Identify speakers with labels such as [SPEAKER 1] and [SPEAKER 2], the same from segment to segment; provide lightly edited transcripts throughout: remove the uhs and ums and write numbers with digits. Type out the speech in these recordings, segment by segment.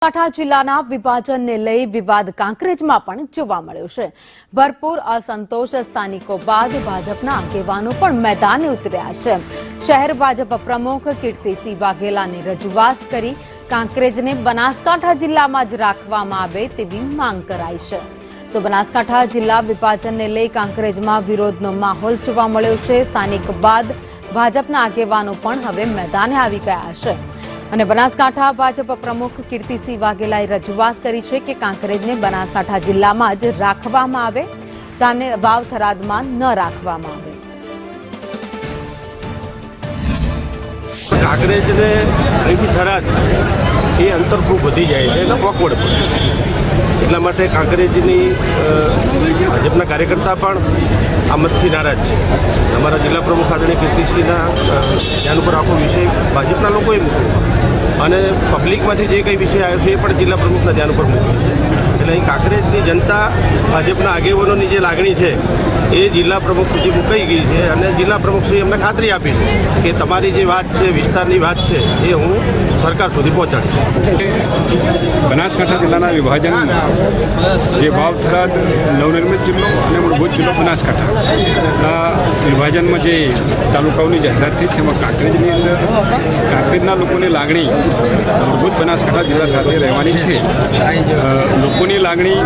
[SPEAKER 1] બનાસકાંઠા જિલ્લાના વિભાજનને લઈ વિવાદ કાંકરેજમાં પણ જોવા મળ્યો છે। ભરપૂર અસંતોષ સ્થાનિકો બાદ ભાજપના આગેવાનો પણ મેદાને ઉતર્યા છે। શહેર ભાજપ પ્રમુખ કીર્તિસિંહ વાઘેલાની રજૂઆત કરી કાંકરેજને બનાસકાંઠા જિલ્લામાં જ રાખવામાં આવે તેવી માંગ કરાઈ છે। તો બનાસકાંઠા જિલ્લા વિભાજનને લઈ કાંકરેજમાં વિરોધનો માહોલ જોવા મળ્યો છે। સ્થાનિક બાદ ભાજપના આગેવાનો પણ હવે મેદાને આવી ગયા છે અને બનાસકાંઠા ભાજપ પ્રમુખ કીર્તિસિંહ વાઘેલાએ રજૂઆત કરી છે કે કાંકરેજને બનાસકાંઠા જિલ્લામાં જ રાખવામાં આવે, તેને વાવ થરાદમાં ન રાખવામાં આવે।
[SPEAKER 2] કાંકરેજને અહીંથી થરાદ એ અંતર ખૂબ વધી જાય છે, એટલે ઓકવર્ડ પડે, એટલા માટે કાંકરેજની ભાજપના કાર્યકર્તા પણ આ મતથી નારાજ છે। અમારા જિલ્લા પ્રમુખ આદરણીય કીર્તિસિંહના ધ્યાન ઉપર આખો વિષય ભાજપના લોકોએ મૂક્યો અને પબ્લિકમાંથી જે કંઈ વિષય આવ્યો છે એ પણ જિલ્લા પ્રમુખના ધ્યાન ઉપર મૂક્યો છે। એટલે અહીં કાંકરેજની જનતા ભાજપના આગેવાનોની જે લાગણી છે એ જિલ્લા પ્રમુખ સુધી મુકાઈ ગઈ છે અને જિલ્લા પ્રમુખશ્રીએ અમને ખાતરી આપી છે કે તમારી જે વાત છે, વિસ્તારની વાત છે, એ હું સરકાર સુધી પહોંચાડીશ।
[SPEAKER 3] બનાસકાંઠા જિલ્લાના વિભાજનમાં જે વાવ થરાદ નવનિર્મિત જિલ્લો અને મૂળભૂત જિલ્લો બનાસકાંઠા વિભાજનમાં જે તાલુકાઓની જાહેરાત થઈ છે એમાં કાંકરેજની અંદર કાંકરેજના લોકોની લાગણી મૂળભૂત બનાસકાંઠા જિલ્લા સાથે રહેવાની છે। લોકોની લાગણી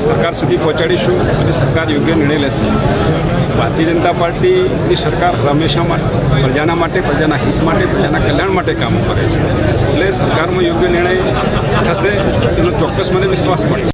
[SPEAKER 3] સરકાર સુધી પહોંચાડીશું અને સરકાર યોગ્ય નિર્ણય લેશે। ભારતીય જનતા પાર્ટીની સરકાર હંમેશા પ્રજાના માટે, પ્રજાના હિત માટે, પ્રજાના કલ્યાણ માટે કામ કરે છે, એટલે સરકારમાં યોગ્ય નિર્ણય થશે એનો ચોક્કસ મને વિશ્વાસ પણ છે।